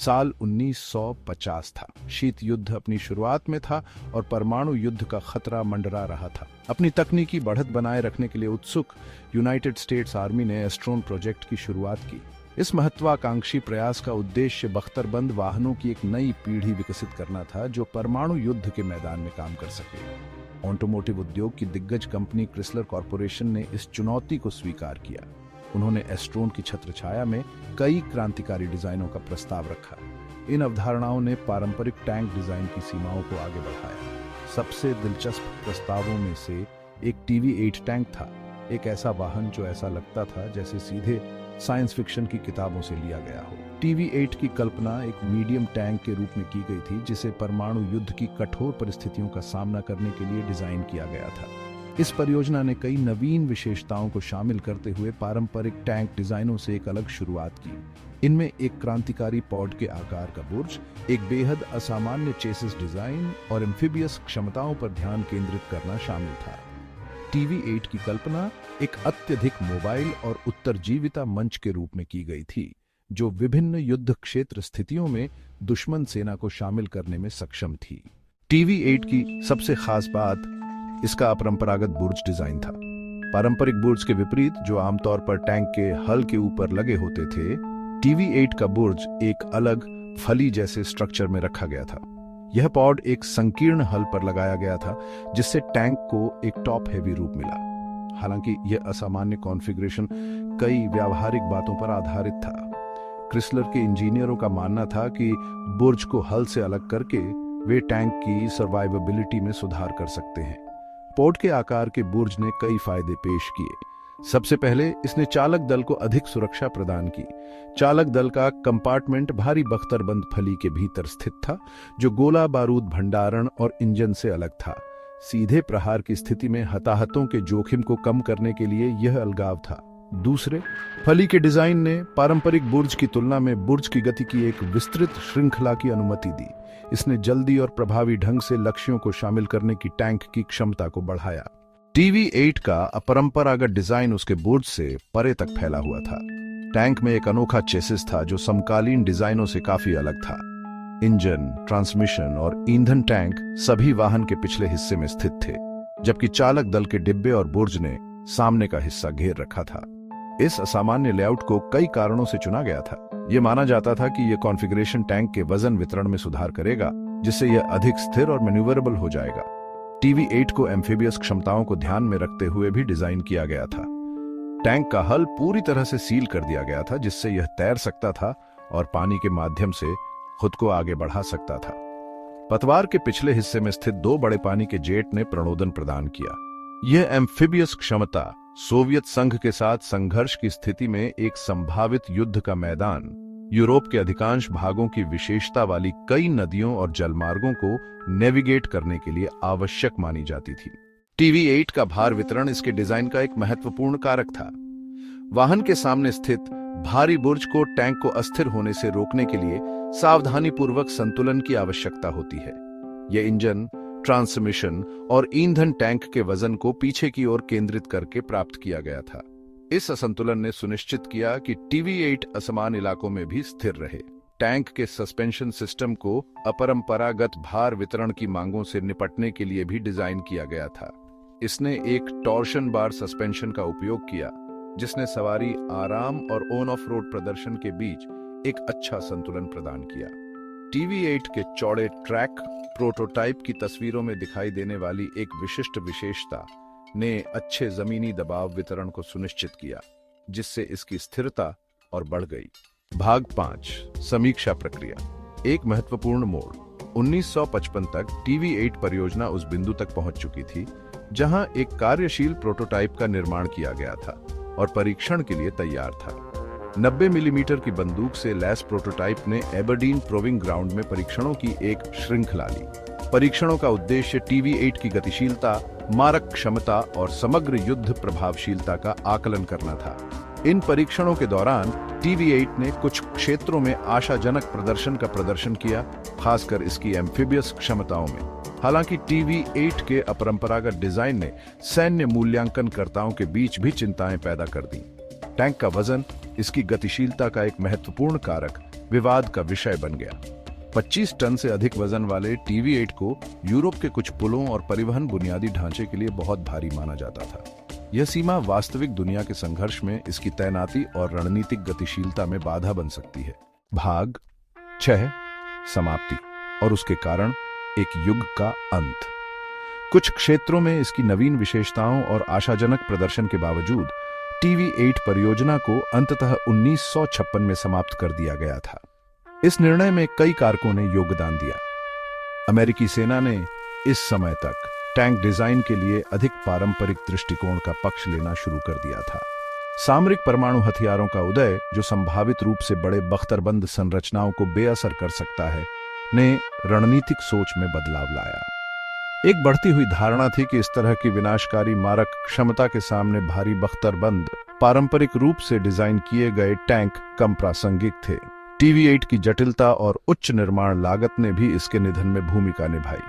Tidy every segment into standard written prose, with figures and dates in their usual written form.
साल 1950 था। शीत युद्ध अपनी शुरुआत में था और परमाणु युद्ध का खतरा मंडरा रहा था। अपनी तकनीकी बढ़त बनाए रखने के लिए उत्सुक यूनाइटेड स्टेट्स आर्मी ने एस्ट्रोन प्रोजेक्ट की शुरुआत की। इस महत्वाकांक्षी प्रयास का उद्देश्य बख्तरबंद वाहनों की एक नई पीढ़ी विकसित करना था जो परमाणु युद्ध के मैदान में काम कर सके। ऑटोमोटिव उद्योग की दिग्गज कंपनी क्रिसलर कॉरपोरेशन ने इस चुनौती को स्वीकार किया। उन्होंने एस्ट्रोन की छत्रछाया में कई क्रांतिकारी डिजाइनों का प्रस्ताव रखा। इन अवधारणाओं ने पारंपरिक टैंक डिजाइन की सीमाओं को आगे बढ़ाया। सबसे दिलचस्प प्रस्तावों में से एक TV-8 टैंक था, एक ऐसा वाहन जो ऐसा लगता था जैसे सीधे साइंस फिक्शन की किताबों से लिया गया हो। TV-8 की कल्पना एक मीडियम टैंक के रूप में की गई थी जिसे परमाणु युद्ध की कठोर परिस्थितियों का सामना करने के लिए डिजाइन किया गया था। इस परियोजना ने कई नवीन विशेषताओं को शामिल करते हुए पारंपरिक टैंक डिजाइनों से एक अलग शुरुआत की। इनमें एक क्रांतिकारी पॉड के आकार का बुर्ज, एक बेहद असामान्य चेसिस डिजाइन और एम्फिबियस क्षमताओं पर ध्यान केंद्रित करना शामिल था। TV-8 की कल्पना एक अत्यधिक मोबाइल और उत्तरजीविता मंच के रूप में की गई थी, जो विभिन्न युद्ध क्षेत्र स्थितियों में दुश्मन सेना को शामिल करने में सक्षम थी। TV-8 की सबसे खास बात इसका अपरंपरागत बुर्ज डिजाइन था। पारंपरिक बुर्ज के विपरीत, जो आमतौर पर टैंक के हल के ऊपर लगे होते थे, TV-8 का बुर्ज एक अलग फली जैसे स्ट्रक्चर में रखा गया था। यह पॉड एक संकीर्ण हल पर लगाया गया था, जिससे टैंक को एक टॉप हेवी रूप मिला। हालांकि यह असामान्य कॉन्फ़िगरेशन कई व्यावहारिक बातों पर आधारित था। क्रिसलर के इंजीनियरों का मानना था कि बुर्ज को हल से अलग करके वे टैंक की सर्वाइवेबिलिटी में सुधार कर सकते हैं। पॉड के आकार के बुर्ज ने कई फायदे पेश किए। सबसे पहले इसने चालक दल को अधिक सुरक्षा प्रदान की। चालक दल का कंपार्टमेंट भारी बख्तरबंद फली के भीतर स्थित था, जो गोला बारूद भंडारण और इंजन से अलग था। सीधे प्रहार की स्थिति में हताहतों के जोखिम को कम करने के लिए यह अलगाव था। दूसरे, फली के डिजाइन ने पारंपरिक बुर्ज की तुलना में बुर्ज की गति की एक विस्तृत श्रृंखला की अनुमति दी। इसने जल्दी और प्रभावी ढंग से लक्ष्यों को शामिल करने की टैंक की क्षमता को बढ़ाया। TV-8 का अपरंपरागत डिजाइन उसके बुर्ज से परे तक फैला हुआ था। टैंक में एक अनोखा चेसिस था जो समकालीन डिजाइनों से काफी अलग था। इंजन, ट्रांसमिशन और ईंधन टैंक सभी वाहन के पिछले हिस्से में स्थित थे, जबकि चालक दल के डिब्बे और बुर्ज ने सामने का हिस्सा घेर रखा था। इस असामान्य लेआउट को कई कारणों से चुना गया था। यह माना जाता था कि यह कॉन्फ़िगरेशन टैंक के वजन वितरण में सुधार करेगा, जिससे यह अधिक स्थिर और मैन्यूवरेबल हो जाएगा। TV-8 को एम्फिबियस क्षमताओं को ध्यान में रखते हुए भी डिजाइन किया गया था। टैंक का हल पूरी तरह से सील कर दिया गया था, जिससे यह तैर सकता था और पानी के माध्यम से खुद को आगे बढ़ा सकता था। पतवार के पिछले हिस्से में स्थित दो बड़े पानी के जेट ने प्रणोदन प्रदान किया। यह एम्फिबियस क्षमता सोवियत संघ के साथ संघर्ष की स्थिति में एक संभावित युद्ध का मैदान, यूरोप के अधिकांश भागों की विशेषता वाली कई नदियों और जलमार्गों को नेविगेट करने के लिए आवश्यक मानी जाती थी। TV-8 का भार वितरण इसके डिजाइन का एक महत्वपूर्ण कारक था। वाहन के सामने स्थित भारी बुर्ज को टैंक को अस्थिर होने से रोकने के लिए सावधानीपूर्वक संतुलन की आवश्यकता होती है। यह इंजन, ट्रांसमिशन और ईंधन टैंक के वजन को पीछे की ओर केंद्रित करके प्राप्त किया गया था। इस असंतुलन ने सुनिश्चित किया कि TV-8 असमान इलाकों में भी स्थिर रहे। टैंक के सस्पेंशन सिस्टम को अपरंपरागत भार वितरण की मांगों से निपटने के लिए भी डिजाइन किया गया था। इसने एक टॉर्शन बार सस्पेंशन का उपयोग किया, जिसने सवारी आराम और ऑन ऑफ रोड प्रदर्शन के बीच एक अच्छा संतुलन प्रदान किया। TV-8 के चौड़े ट्रैक प्रोटोटाइप की तस्वीरों में दिखाई देने वाली एक विशिष्ट विशेषता ने अच्छे जमीनी दबाव वितरण को सुनिश्चित किया, जिससे इसकी स्थिरता और बढ़ गई। भाग 5, समीक्षा प्रक्रिया। एक महत्वपूर्ण मोड़। 1955 तक TV-8 परियोजना उस बिंदु तक पहुंच चुकी थी जहां एक कार्यशील प्रोटोटाइप का निर्माण किया गया था और परीक्षण के लिए तैयार था। 90 मिलीमीटर की बंदूक से लैस प्रोटोटाइप ने एबरडीन प्रोविंग ग्राउंड में परीक्षणों की एक श्रृंखला ली। परीक्षणों का उद्देश्य TV-8 की गतिशीलता, मारक क्षमता और समग्र युद्ध प्रभावशीलता का आकलन करना था। इन परीक्षणों के दौरान TV-8 ने कुछ क्षेत्रों में आशाजनक प्रदर्शन का प्रदर्शन किया, खासकर इसकी एम्फिबियस क्षमताओं में। हालांकि TV-8 के अपरंपरागत डिजाइन ने सैन्य मूल्यांकनकर्ताओं के बीच भी चिंताएं पैदा कर दी। टैंक का वजन, इसकी गतिशीलता का एक महत्वपूर्ण कारक, विवाद का विषय बन गया। 25 टन से अधिक वजन वाले TV-8 को यूरोप के कुछ पुलों और परिवहन बुनियादी ढांचे के लिए बहुत भारी माना जाता था। यह सीमा वास्तविक दुनिया के संघर्ष में इसकी तैनाती और रणनीतिक गतिशीलता में बाधा बन सकती है। भाग 6 समाप्ति और उसके कारण एक युग का अंत। कुछ क्षेत्रों में इसकी नवीन विशेषताओं और आशाजनक प्रदर्शन के बावजूद TV-8 परियोजना को अंततः 1956 में समाप्त कर दिया गया था। इस निर्णय में कई कारकों ने योगदान दिया। अमेरिकी सेना ने इस समय तक टैंक डिजाइन के लिए अधिक पारंपरिक दृष्टिकोण का पक्ष लेना शुरू कर दिया था। सामरिक परमाणु हथियारों का उदय, जो संभावित रूप से बड़े बख्तरबंद संरचनाओं को बेअसर कर सकता है, ने रणनीतिक सोच में बदलाव लाया। एक बढ़ती हुई धारणा थी कि इस तरह की विनाशकारी मारक क्षमता के सामने भारी बख्तरबंद पारंपरिक रूप से डिजाइन किए गए टैंक कम प्रासंगिक थे। TV-8 की जटिलता और उच्च निर्माण लागत ने भी इसके निधन में भूमिका निभाई।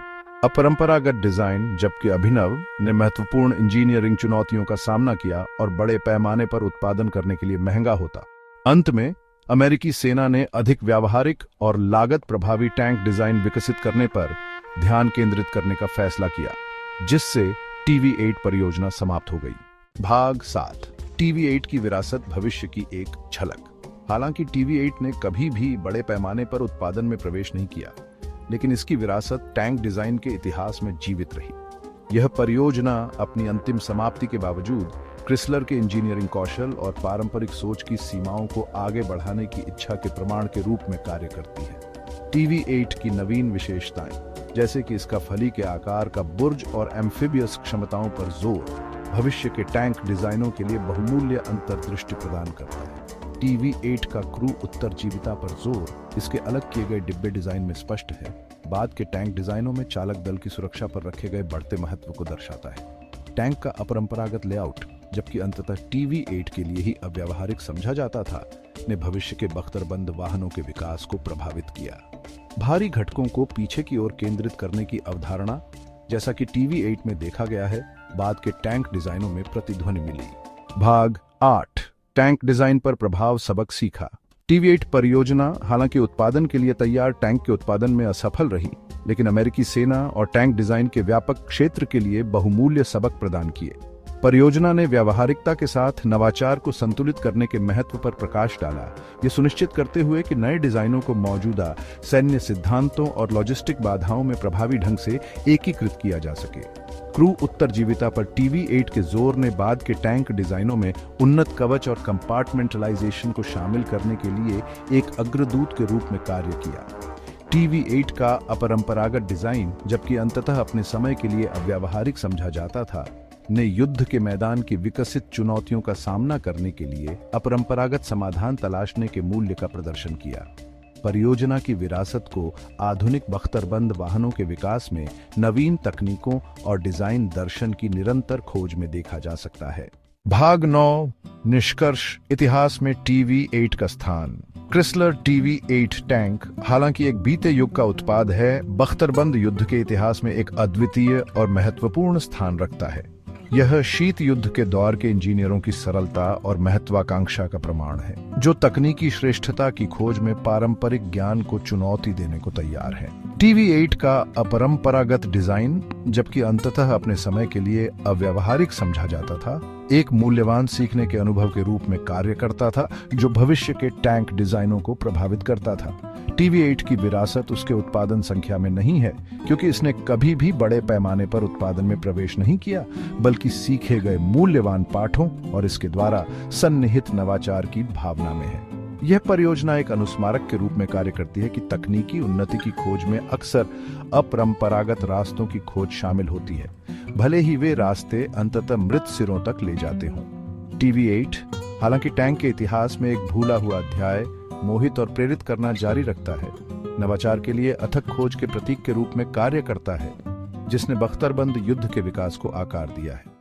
अपरंपरागत डिजाइन, जबकि अभिनव, ने महत्वपूर्ण इंजीनियरिंग चुनौतियों का सामना किया और बड़े पैमाने पर उत्पादन करने के लिए महंगा होता। अंत में अमेरिकी सेना ने अधिक व्यावहारिक और लागत प्रभावी टैंक डिजाइन विकसित करने पर ध्यान केंद्रित करने का फैसला किया, जिससे TV-8 परियोजना समाप्त हो गई। भाग 7 TV-8 की विरासत, भविष्य की एक झलक। हालांकि TV-8 ने कभी भी बड़े पैमाने पर उत्पादन में प्रवेश नहीं किया, लेकिन इसकी विरासत टैंक डिजाइन के इतिहास में जीवित रही। यह परियोजना अपनी अंतिम समाप्ति के बावजूद क्रिसलर के इंजीनियरिंग कौशल और पारंपरिक सोच की सीमाओं को आगे बढ़ाने की इच्छा के प्रमाण के रूप में कार्य करती है। TV-8 की नवीन विशेषताएं, जैसे कि इसका फली के आकार का बुर्ज और एम्फिबियस क्षमताओं पर जोर, भविष्य के टैंक डिजाइनों के लिए बहुमूल्य अंतर्दृष्टि प्रदान करता है। TV-8 का क्रू उत्तरजीविता पर जोर इसके अलग किए गए डिब्बे डिजाइन में स्पष्ट है। बाद के टैंक डिजाइनों में चालक दल की सुरक्षा पर रखे गए बढ़ते महत्व को दर्शाता है। टैंक का अपरंपरागत लेआउट, जबकि अंततः TV-8 के लिए ही अव्यावहारिक समझा जाता था, ने भविष्य के बख्तरबंद वाहनों के विकास को प्रभावित किया। भारी घटकों को पीछे की ओर केंद्रित करने की अवधारणा, जैसा कि TV-8 में देखा गया है, बाद के टैंक डिजाइनों में प्रतिध्वनि मिली। भाग 8 टैंक डिजाइन पर प्रभाव, सबक सीखा। TV-8 परियोजना हालांकि उत्पादन के लिए तैयार टैंक के उत्पादन में असफल रही, लेकिन अमेरिकी सेना और टैंक डिजाइन के व्यापक क्षेत्र के लिए बहुमूल्य सबक प्रदान किए। परियोजना ने व्यावहारिकता के साथ नवाचार को संतुलित करने के महत्व पर प्रकाश डाला, ये सुनिश्चित करते हुए कि नए डिजाइनों को मौजूदा सैन्य सिद्धांतों और लॉजिस्टिक बाधाओं में प्रभावी ढंग से एकीकृत किया जा सके। क्रू उत्तरजीविता पर TV-8 के जोर ने बाद के टैंक डिजाइनों में उन्नत कवच और कंपार्टमेंटलाइजेशन को शामिल करने के लिए एक अग्रदूत के रूप में कार्य किया। TV-8 का अपरंपरागत डिजाइन, जबकि अंततः अपने समय के लिए अव्यावहारिक समझा जाता था, ने युद्ध के मैदान की विकसित चुनौतियों का सामना करने के लिए अपरंपरागत समाधान तलाशने के मूल्य का प्रदर्शन किया। परियोजना की विरासत को आधुनिक बख्तरबंद वाहनों के विकास में नवीन तकनीकों और डिजाइन दर्शन की निरंतर खोज में देखा जा सकता है। भाग 9 निष्कर्ष, इतिहास में TV-8 का स्थान। क्रिसलर TV-8 टैंक हालांकि एक बीते युग का उत्पाद है, बख्तरबंद युद्ध के इतिहास में एक अद्वितीय और महत्वपूर्ण स्थान रखता है। यह शीत युद्ध के दौर के इंजीनियरों की सरलता और महत्वाकांक्षा का प्रमाण है, जो तकनीकी श्रेष्ठता की खोज में पारंपरिक ज्ञान को चुनौती देने को तैयार है। TV-8 का अपरंपरागत डिजाइन, जबकि अंततः अपने समय के लिए अव्यावहारिक समझा जाता था, एक मूल्यवान सीखने के अनुभव के रूप में कार्य करता था, जो भविष्य के टैंक डिजाइनों को प्रभावित करता था। TV-8 की विरासत उसके उत्पादन संख्या में नहीं है, क्योंकि इसने कभी भी बड़े पैमाने पर उत्पादन में प्रवेश नहीं किया, बल्कि सीखे गए मूल्यवान पाठों और इसके द्वारा सन्निहित नवाचार की भावना में है। यह परियोजना एक अनुस्मारक के रूप में कार्य करती है कि तकनीकी उन्नति की खोज में अक्सर अपरंपरागत रास्तों की खोज शामिल होती है, भले ही वे रास्ते अंततः मृत सिरों तक ले जाते हों। TV-8 हालांकि टैंक के इतिहास में एक भूला हुआ अध्याय मोहित और प्रेरित करना जारी रखता है, नवाचार के लिए अथक खोज के प्रतीक के रूप में कार्य करता है, जिसने बख्तरबंद युद्ध के विकास को आकार दिया है।